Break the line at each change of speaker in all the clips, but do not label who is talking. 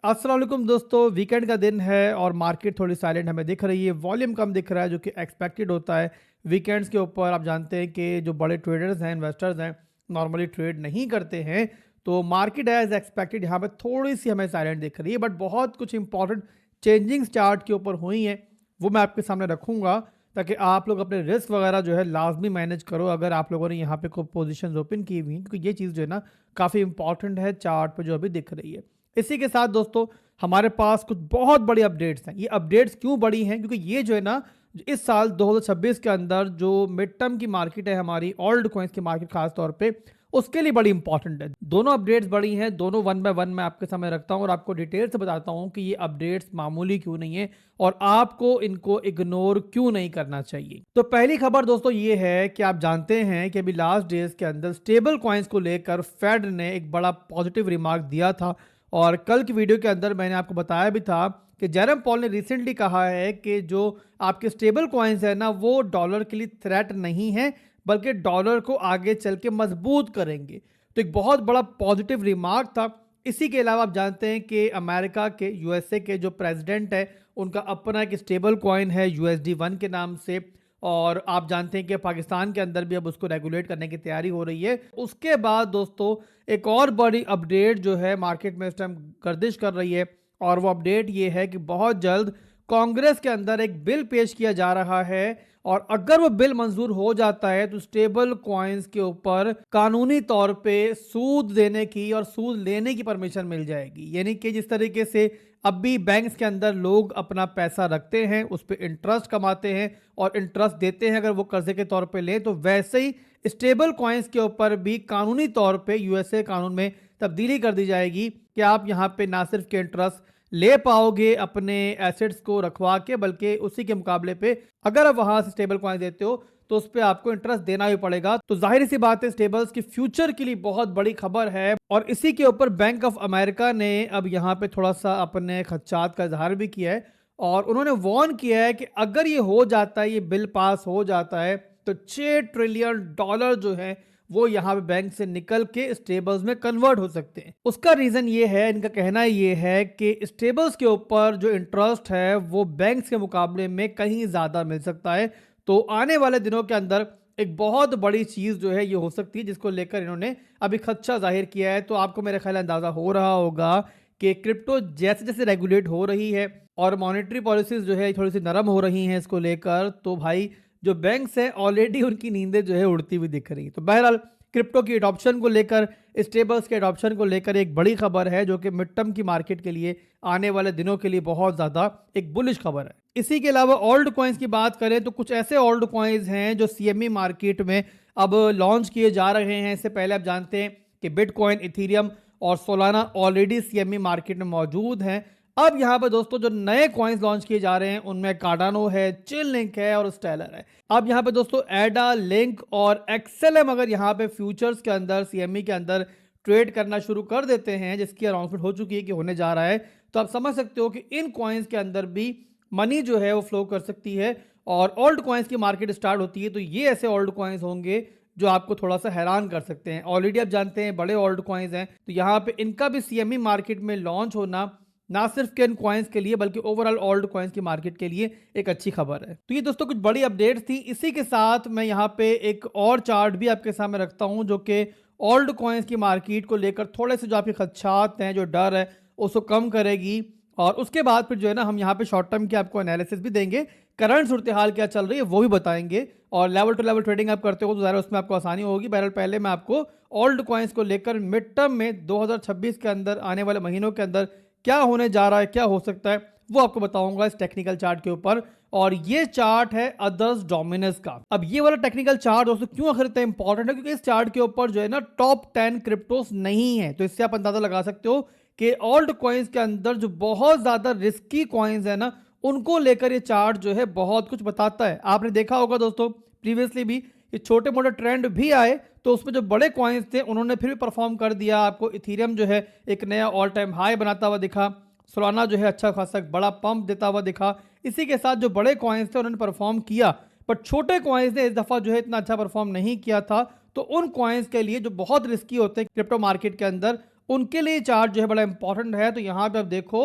अस्सलाम वालेकुम दोस्तों, वीकेंड का दिन है और मार्केट थोड़ी साइलेंट हमें दिख रही है। वॉल्यूम कम दिख रहा है जो कि एक्सपेक्टेड होता है। वीकेंड्स के ऊपर आप जानते हैं कि जो बड़े ट्रेडर्स हैं, इन्वेस्टर्स हैं, नॉर्मली ट्रेड नहीं करते हैं। तो मार्केट एज एक्सपेक्टेड यहाँ पे थोड़ी सी हमें साइलेंट दिख रही है, बट बहुत कुछ इंपॉर्टेंट चेंजिंग्स चार्ट के ऊपर हुई हैं, वो मैं आपके सामने रखूँगा ताकि आप लोग अपने रिस्क वगैरह जो है लाजमी मैनेज करो अगर आप लोगों ने यहाँ पे कोई पोजीशंस ओपन की हुई हैं, क्योंकि ये चीज़ जो है ना काफ़ी इंपॉर्टेंट है चार्ट पे जो अभी दिख रही है। इसी के साथ दोस्तों हमारे पास कुछ बहुत बड़ी अपडेट्स हैं। ये अपडेट्स क्यों बड़ी हैं? क्योंकि ये जो है ना इस साल 2026 के अंदर जो मिड टर्म की मार्केट है हमारी ओल्ड कॉइन्स की मार्केट खास तौर पे उसके लिए बड़ी इंपॉर्टेंट है। दोनों अपडेट्स बड़ी हैं, दोनों वन बाय वन मैं आपके सामने रखता हूं और आपको डिटेल से बताता हूं कि ये अपडेट्स मामूली क्यों नहीं है और आपको इनको इग्नोर क्यों नहीं करना चाहिए। तो पहली खबर दोस्तों ये है कि आप जानते हैं कि अभी लास्ट डेज के अंदर स्टेबल कॉइन्स को लेकर फेड ने एक बड़ा पॉजिटिव रिमार्क दिया था और कल की वीडियो के अंदर मैंने आपको बताया भी था कि जेरम पॉल ने रिसेंटली कहा है कि जो आपके स्टेबल कॉइन्स है ना वो डॉलर के लिए थ्रेट नहीं है बल्कि डॉलर को आगे चल के मजबूत करेंगे। तो एक बहुत बड़ा पॉजिटिव रिमार्क था। इसी के अलावा आप जानते हैं कि अमेरिका के यूएसए के जो प्रेसिडेंट है उनका अपना एक स्टेबल कॉइन है USD1 के नाम से और आप जानते हैं कि पाकिस्तान के अंदर भी अब उसको रेगुलेट करने की तैयारी हो रही है। उसके बाद दोस्तों एक और बड़ी अपडेट जो है मार्केट में इस टाइम गर्दिश कर रही है और वो अपडेट ये है कि बहुत जल्द कांग्रेस के अंदर एक बिल पेश किया जा रहा है और अगर वो बिल मंजूर हो जाता है तो स्टेबल कॉइन्स के ऊपर कानूनी तौर पे सूद देने की और सूद लेने की परमिशन मिल जाएगी। यानी कि जिस तरीके से अब भी बैंक्स के अंदर लोग अपना पैसा रखते हैं, उस पर इंटरेस्ट कमाते हैं और इंटरेस्ट देते हैं अगर वो कर्जे के तौर पे लें, तो वैसे ही स्टेबल कॉइन्स के ऊपर भी कानूनी तौर पे यूएसए कानून में तब्दीली कर दी जाएगी कि आप यहाँ पे ना सिर्फ के इंटरेस्ट ले पाओगे अपने एसेट्स को रखवा के, बल्कि उसी के मुकाबले पे अगर आप वहां से स्टेबल कॉइन देते हो तो उस पर आपको इंटरेस्ट देना भी पड़ेगा। तो जाहिर सी बात है स्टेबल्स की फ्यूचर के लिए बहुत बड़ी खबर है और इसी के ऊपर बैंक ऑफ अमेरिका ने अब यहाँ पे थोड़ा सा अपने खदशात का इजहार भी किया है और उन्होंने वार्न किया है कि अगर ये हो जाता है, ये बिल पास हो जाता है तो $6 ट्रिलियन जो है वो यहाँ पे बैंक से निकल के स्टेबल्स में कन्वर्ट हो सकते हैं। उसका रीजन ये है, इनका कहना ये है कि स्टेबल्स के ऊपर जो इंटरेस्ट है वो बैंक्स के मुकाबले में कहीं ज्यादा मिल सकता है। तो आने वाले दिनों के अंदर एक बहुत बड़ी चीज जो है ये हो सकती है जिसको लेकर इन्होंने अभी खदशा जाहिर किया है। तो आपको मेरे ख्याल अंदाजा हो रहा होगा कि क्रिप्टो जैसे जैसे रेगुलेट हो रही है और मॉनेटरी पॉलिसीज जो है थोड़ी सी नरम हो रही हैं इसको लेकर, तो भाई जो बैंक्स हैं ऑलरेडी उनकी नींदें जो है उड़ती हुई दिख रही है। तो बहरहाल क्रिप्टो की अडॉप्शन को लेकर, स्टेबल्स के अडॉप्शन को लेकर एक बड़ी खबर है जो कि मिड टर्म की मार्केट के लिए आने वाले दिनों के लिए बहुत ज़्यादा एक बुलिश खबर है। इसी के अलावा ओल्ड कॉइन्स की बात करें तो कुछ ऐसे ओल्ड कॉइन्स हैं जो CME मार्केट में अब लॉन्च किए जा रहे हैं। इससे पहले आप जानते हैं कि बिटकॉइन, इथीरियम और सोलाना ऑलरेडी CME मार्केट में मौजूद हैं। अब यहाँ पे दोस्तों जो नए कॉइन्स लॉन्च किए जा रहे हैं उनमें कार्डानो है, चिल लिंक है और स्टेलर है। अब यहाँ पे दोस्तों एडा, लिंक और XLM अगर यहाँ पे फ्यूचर्स के अंदर CME के अंदर ट्रेड करना शुरू कर देते हैं, जिसकी अनाउंसमेंट हो चुकी है कि होने जा रहा है, तो आप समझ सकते हो कि इन कॉइन्स के अंदर भी मनी जो है वो फ्लो कर सकती है और ओल्ड कॉइन्स की मार्केट स्टार्ट होती है। तो ये ऐसे ओल्ड कॉइन्स होंगे जो आपको थोड़ा सा हैरान कर सकते हैं। ऑलरेडी आप जानते हैं बड़े ओल्ड कॉइन्स हैं, तो यहाँ पे इनका भी CME मार्केट में लॉन्च होना ना सिर्फ के इन कॉइन्स के लिए बल्कि ओवरऑल ओल्ड कॉइन्स की मार्केट के लिए एक अच्छी खबर है। तो ये दोस्तों कुछ बड़ी अपडेट्स थी। इसी के साथ मैं यहाँ पे एक और चार्ट भी आपके सामने रखता हूँ जो कि ओल्ड कॉइन्स की मार्केट को लेकर थोड़े से जो आपके खदशात हैं, जो डर है, उसको कम करेगी और उसके बाद फिर जो है ना हम यहाँ पे शॉर्ट टर्म की आपको एनालिसिस भी देंगे, करंट सूरत हाल क्या चल रही है वो भी बताएंगे और लेवल टू लेवल ट्रेडिंग आप करते हो तो ज़रा उसमें आपको आसानी होगी। बहरहाल पहले मैं आपको ओल्ड कॉइन्स को लेकर मिड टर्म में 2026 के अंदर आने वाले महीनों के अंदर क्या होने जा रहा है, क्या हो सकता है, वो आपको बताऊंगा इस टेक्निकल चार्ट के ऊपर। और ये चार्ट है अदर्स डोमिनेंस का। अब ये वाला टेक्निकल चार्ट दोस्तों क्यों आखिर इतना इंपॉर्टेंट है, क्योंकि इस चार्ट के ऊपर जो है ना टॉप 10 क्रिप्टोस नहीं है। तो इससे आप अंदाजा लगा सकते हो कि ओल्ड कॉइन्स के अंदर जो बहुत ज्यादा रिस्की कॉइन्स है ना उनको लेकर ये चार्ट जो है बहुत कुछ बताता है। आपने देखा होगा दोस्तों प्रीवियसली भी ये छोटे मोटे ट्रेंड भी आए तो उसमें जो बड़े कॉइन्स थे उन्होंने फिर भी परफॉर्म कर दिया। आपको इथीरियम जो है एक नया ऑल टाइम हाई बनाता हुआ दिखा, सोलाना जो है अच्छा खासा बड़ा पंप देता हुआ दिखा। इसी के साथ जो बड़े कॉइन्स थे उन्होंने परफॉर्म किया, बट छोटे कॉइन्स ने इस दफ़ा जो है इतना अच्छा परफॉर्म नहीं किया था। तो उन कॉइन्स के लिए जो बहुत रिस्की होते हैं क्रिप्टो मार्केट के अंदर उनके लिए चार्ट जो है बड़ा इंपॉर्टेंट है। तो यहाँ पे आप देखो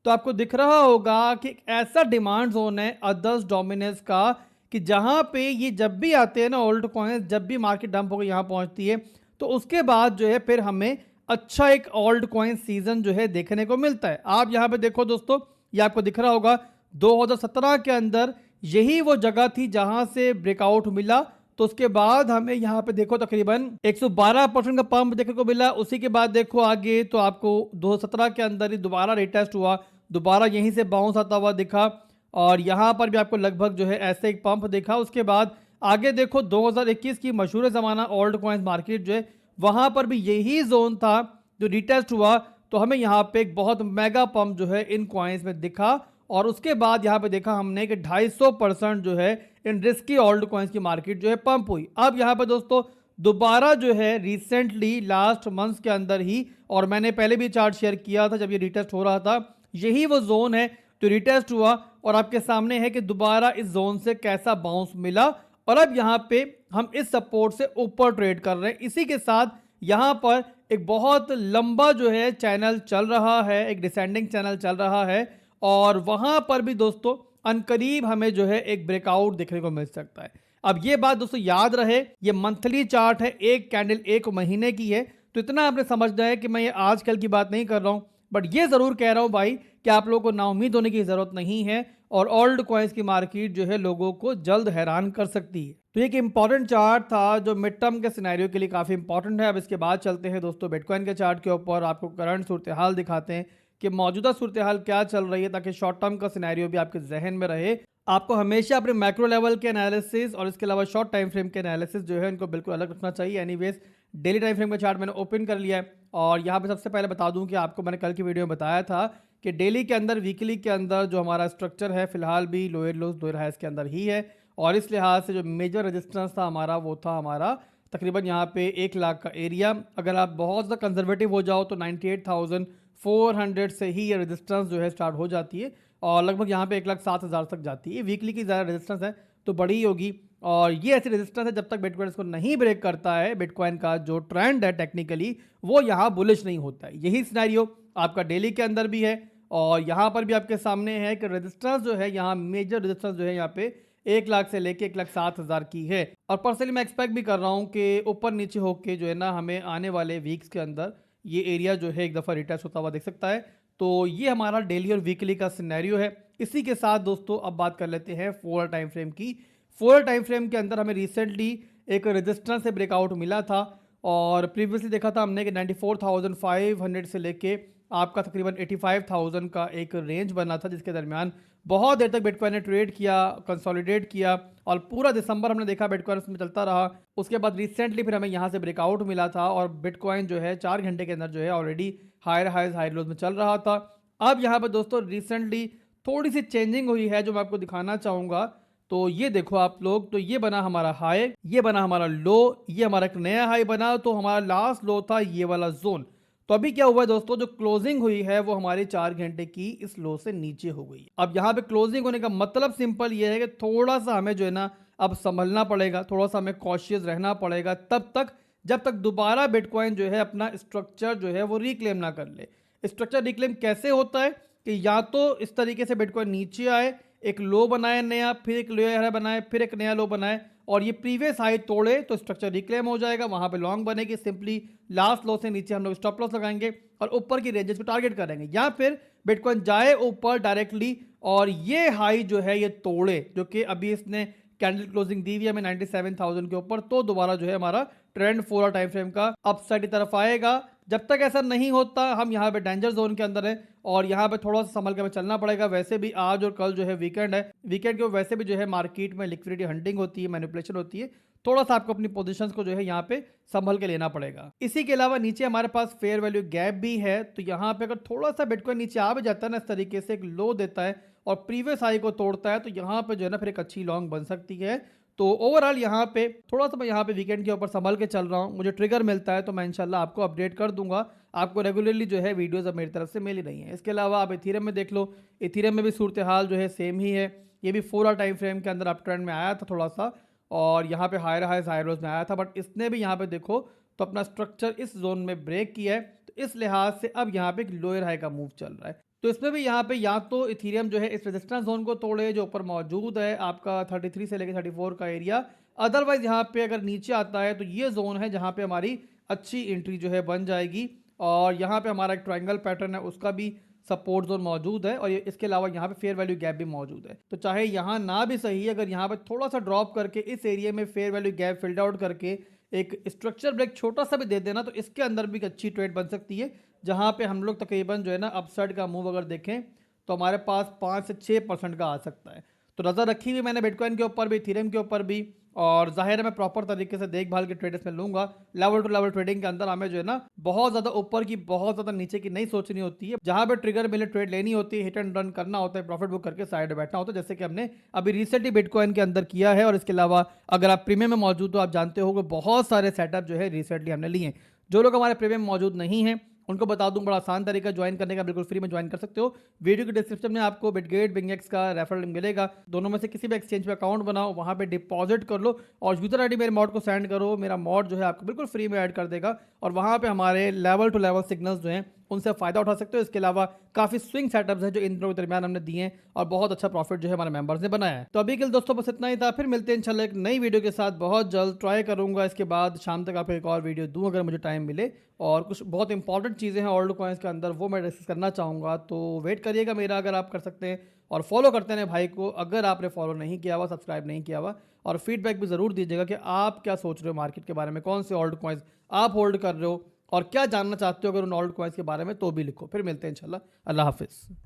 तो आपको दिख रहा होगा कि एक ऐसा डिमांड जोन है अदर्स डोमिनेंस का कि जहाँ पे ये जब भी आते हैं ना ओल्ड कॉइन्स, जब भी मार्केट डंप होकर यहाँ पहुँचती है तो उसके बाद जो है फिर हमें अच्छा एक ओल्ड कॉइन सीजन जो है देखने को मिलता है। आप यहाँ पे देखो दोस्तों, ये आपको दिख रहा होगा 2017 के अंदर यही वो जगह थी जहां से ब्रेकआउट मिला। तो उसके बाद हमें यहाँ पे देखो तकरीबन 112% का पंप देखने को मिला। उसी के बाद देखो आगे तो आपको 2017 के अंदर ही दोबारा रिटेस्ट हुआ, दोबारा यहीं से बाउंस आता हुआ दिखा और यहाँ पर भी आपको लगभग जो है ऐसे एक पंप दिखा। उसके बाद आगे देखो 2021 की मशहूर ज़माना ओल्ड कॉइन्स मार्केट जो है वहाँ पर भी यही जोन था जो रिटेस्ट हुआ। तो हमें यहाँ पे एक बहुत मेगा पंप जो है इन कॉइन्स में दिखा और उसके बाद यहाँ पे देखा हमने कि 250% जो है इन रिस्की ओल्ड कॉइन्स की मार्केट जो है पंप हुई। अब यहाँ पे दोस्तों दोबारा जो है रिसेंटली लास्ट मंथ के अंदर ही, और मैंने पहले भी चार्ट शेयर किया था जब ये रिटेस्ट हो रहा था, यही वो जोन है जो रिटेस्ट हुआ और आपके सामने है कि दोबारा इस जोन से कैसा बाउंस मिला और अब यहाँ पे हम इस सपोर्ट से ऊपर ट्रेड कर रहे हैं। इसी के साथ यहाँ पर एक बहुत लंबा जो है चैनल चल रहा है, एक डिसेंडिंग चैनल चल रहा है और वहां पर भी दोस्तों अनकरीब हमें जो है एक ब्रेकआउट देखने को मिल सकता है। अब ये बात दोस्तों याद रहे, ये मंथली चार्ट है, एक कैंडल एक महीने की है, तो इतना आपने समझना है कि मैं ये आजकल की बात नहीं कर रहा हूं, बट ये जरूर कह रहा हूं भाई कि आप लोगों को नाउम्मीद होने की जरूरत नहीं है और ओल्ड कॉइन्स की मार्केट जो है लोगों को जल्द हैरान कर सकती है। तो एक इंपॉर्टेंट चार्ट था जो मिड टर्म के सिनेरियो के लिए काफी इंपॉर्टेंट है। अब इसके बाद चलते हैं दोस्तों बिटकॉइन के चार्ट के ऊपर, आपको करंट सूरत हाल दिखाते हैं कि मौजूदा सूरत हाल क्या चल रही है ताकि शॉर्ट टर्म का सिनेरियो भी आपके जहन में रहे। आपको हमेशा अपने मैक्रो लेवल के एनालिसिस और इसके अलावा शॉर्ट टाइम फ्रेम के एनालिसिस जो है इनको बिल्कुल अलग रखना चाहिए। एनीवेज डेली टाइम फ्रेम का चार्ट मैंने ओपन कर लिया है और यहाँ पे सबसे पहले बता दूं कि आपको मैंने कल की वीडियो में बताया था कि डेली के अंदर वीकली के अंदर जो हमारा स्ट्रक्चर है फिलहाल भी लोअर लोज लोअर हाइस के अंदर ही है और इस लिहाज से जो मेजर रेजिस्टेंस था हमारा वो था हमारा तकरीबन यहाँ पे 1 लाख का एरिया। अगर आप बहुत ज़्यादा कंजर्वेटिव हो जाओ तो 98,400 से ही ये रेजिस्टेंस जो है स्टार्ट हो जाती है और लगभग यहाँ पे 1,07,000 तक जाती है। वीकली की ज़्यादा रेजिस्टेंस है तो बड़ी ही होगी और ये ऐसी रेजिस्टेंस है जब तक बिटकॉइन इसको नहीं ब्रेक करता है, बिटकॉइन का जो ट्रेंड है टेक्निकली वो यहाँ बुलिश नहीं होता है। यही सिनेरियो आपका डेली के अंदर भी है और यहाँ पर भी आपके सामने है कि रेजिस्टेंस जो है यहाँ मेजर रेजिस्टेंस जो है यहाँ पे 1 लाख से लेके 1,07,000 की है और पर्सनली मैं एक्सपेक्ट भी कर रहा हूँ कि ऊपर नीचे होके जो है ना हमें आने वाले वीक्स के अंदर ये एरिया जो है एक दफ़ा रिटेस्ट होता हुआ दिख सकता है। तो ये हमारा डेली और वीकली का सिनेरियो है। इसी के साथ दोस्तों अब बात कर लेते हैं 4 टाइम फ्रेम की। 4 टाइम फ्रेम के अंदर हमें रिसेंटली एक रेजिस्टेंस से ब्रेकआउट मिला था और प्रीवियसली देखा था हमने कि 94,500 से लेके आपका तकरीबन 85,000 का एक रेंज बना था जिसके दरमियान बहुत देर तक बिटकॉइन ने ट्रेड किया, कंसोलिडेट किया और पूरा दिसंबर हमने देखा बिटकॉइन उसमें चलता रहा। उसके बाद रिसेंटली फिर हमें यहाँ से ब्रेकआउट मिला था और बिटकॉइन जो है 4 घंटे के अंदर जो है ऑलरेडी हायर हाइज हाई लोज में चल रहा था। अब यहाँ पर दोस्तों रिसेंटली थोड़ी सी चेंजिंग हुई है जो मैं आपको दिखाना चाहूँगा। तो ये देखो आप लोग, तो ये बना हमारा हाई, ये बना हमारा लो, ये हमारा एक नया हाई बना, तो हमारा लास्ट लो था ये वाला जोन। तो अभी क्या हुआ है दोस्तों, जो क्लोजिंग हुई है वो हमारी 4 घंटे की इस लो से नीचे हो गई है। अब यहाँ पे क्लोजिंग होने का मतलब सिंपल ये है कि थोड़ा सा हमें जो है ना अब संभलना पड़ेगा, थोड़ा सा हमें कॉशियस रहना पड़ेगा तब तक जब तक दोबारा बिटकॉइन जो है अपना स्ट्रक्चर जो है वो रिक्लेम ना कर ले। स्ट्रक्चर रिक्लेम कैसे होता है कि या तो इस तरीके से बिटकॉइन नीचे आए, एक लो बनाए नया, फिर एक लो बनाए, फिर एक नया लो बनाए और ये प्रीवियस हाई तोड़े तो स्ट्रक्चर रिक्लेम हो जाएगा, वहां पे लॉन्ग बनेगी। सिंपली लास्ट लो से नीचे हम लोग स्टॉप लॉस लगाएंगे और ऊपर की रेंजेस को टारगेट करेंगे, या फिर बिटकॉइन जाए ऊपर डायरेक्टली और ये हाई जो है ये तोड़े, जो कि अभी इसने कैंडल क्लोजिंग दी हुई है हमें 97,000 के ऊपर, तो दोबारा जो है हमारा ट्रेंड 4 टाइम फ्रेम का अपसाइड की तरफ आएगा। जब तक ऐसा नहीं होता हम यहाँ पे डेंजर जोन के अंदर है और यहाँ पे थोड़ा सा संभल के हमें चलना पड़ेगा। वैसे भी आज और कल जो है वीकेंड है, वीकेंड के वैसे भी जो है मार्केट में लिक्विडिटी हंटिंग होती है, मैनिपुलेशन होती है, थोड़ा सा आपको अपनी पोजीशंस को जो है यहाँ पे संभल के लेना पड़ेगा। इसी के अलावा नीचे हमारे पास फेयर वैल्यू गैप भी है, तो यहाँ पे अगर थोड़ा सा बिटकॉइन नीचे आ भी जाता है ना इस तरीके से, एक लो देता है और प्रीवियस हाई को तोड़ता है, तो यहाँ पे जो है ना फिर एक अच्छी लॉन्ग बन सकती है। तो ओवरऑल यहाँ पे थोड़ा सा मैं यहाँ पे वीकेंड के ऊपर संभल के चल रहा हूँ, मुझे ट्रिगर मिलता है तो मैं इंशाल्लाह आपको अपडेट कर दूंगा। आपको रेगुलरली जो है वीडियोस अब मेरी तरफ से मिल ही रही हैं। इसके अलावा आप इथीरियम में देख लो, इथीरियम में भी सूरत हाल जो है सेम ही है। ये भी 4 टाइम फ्रेम के अंदर अप ट्रेंड में आया था थोड़ा सा और यहाँ पे हायर हाइज हाई लोज में आया था, बट इसने भी यहाँ पे देखो तो अपना स्ट्रक्चर इस जोन में ब्रेक किया है। तो इस लिहाज से अब यहाँ पे एक लोअर हाई का मूव चल रहा है। तो इसमें भी यहाँ पे या तो इथेरियम जो है इस रेजिस्टेंस जोन को तोड़े जो ऊपर मौजूद है आपका 33 से लेकर 34 का एरिया, अदरवाइज यहाँ पे अगर नीचे आता है तो ये जोन है जहाँ पे हमारी अच्छी एंट्री जो है बन जाएगी। और यहाँ पे हमारा एक ट्रायंगल पैटर्न है उसका भी सपोर्ट जोन मौजूद है और इसके अलावा यहाँ पे फेयर वैल्यू गैप भी मौजूद है। तो चाहे यहाँ ना भी सही, अगर यहाँ पे थोड़ा सा ड्रॉप करके इस एरिया में fair value gap field out करके एक स्ट्रक्चर ब्रेक छोटा सा भी दे देना तो इसके अंदर भी एक अच्छी ट्रेड बन सकती है, जहाँ पे हम लोग तकरीबन जो है ना अपसाइड का मूव अगर देखें तो हमारे पास 5 से 6% का आ सकता है। तो नज़र रखी हुई मैंने बिटकॉइन के ऊपर भी, इथेरियम के ऊपर भी, और जाहिर है मैं प्रॉपर तरीके से देखभाल के ट्रेडर्स में लूंगा। लेवल टू लेवल ट्रेडिंग के अंदर हमें जो है ना बहुत ज़्यादा ऊपर की बहुत ज़्यादा नीचे की नहीं सोचनी होती है। जहाँ पे ट्रिगर मिले ट्रेड लेनी होती है, हिट एंड रन करना होता है, प्रॉफिट बुक करके साइड में बैठना होता है, जैसे कि हमने अभी रिसेंटली बिटकॉइन के अंदर किया है। और इसके अलावा अगर आप प्रीमियम में मौजूद हो, आप जानते हो कि बहुत सारे सेटअप जो है रिसेंटली हमने लिए हैं। जो लोग हमारे प्रीमियम मौजूद नहीं हैं उनको बता दूं, बड़ा आसान तरीका ज्वाइन करने का, बिल्कुल फ्री में ज्वाइन कर सकते हो। वीडियो के डिस्क्रिप्शन में आपको बिटगेट बिंगेक्स का रेफरल लिंक मिलेगा, दोनों में से किसी भी एक्सचेंज पे अकाउंट बनाओ, वहां पे डिपॉजिट कर लो और यूजर आईडी मेरे मॉड को सेंड करो। मेरा मॉड जो है आपको बिल्कुल फ्री में ऐड कर देगा और वहां पे हमारे लेवल टू लेवल सिग्नल्स जो हैं उनसे फ़ायदा उठा सकते हो। इसके अलावा काफ़ी स्विंग सेटअप्स हैं जो इन दिनों के दरमियान हमने दिए हैं और बहुत अच्छा प्रॉफिट जो है हमारे मेंबर्स ने बनाया है। तो अभी के लिए दोस्तों बस इतना ही था, फिर मिलते हैं इंशाल्लाह एक नई वीडियो के साथ बहुत जल्द। ट्राई करूंगा इसके बाद शाम तक आपको एक और वीडियो दूँ अगर मुझे टाइम मिले, और कुछ बहुत इंपॉर्टेंट चीज़ें हैं ओल्ड कॉइन्स के अंदर वो मैं डिस्कस करना चाहूँगा। तो वेट करिएगा मेरा, अगर आप कर सकते हैं, और फॉलो करते हैं भाई को अगर आपने फॉलो नहीं किया हुआ, सब्सक्राइब नहीं किया हुआ, और फीडबैक भी ज़रूर दीजिएगा कि आप क्या सोच रहे हो मार्केट के बारे में, कौन से ओल्ड कॉइन्स आप होल्ड कर रहे हो और क्या जानना चाहते हो अगर उन ओल्ड कॉइन्स के बारे में, तो भी लिखो। फिर मिलते हैं इंशाल्लाह। अल्लाह हाफिज़।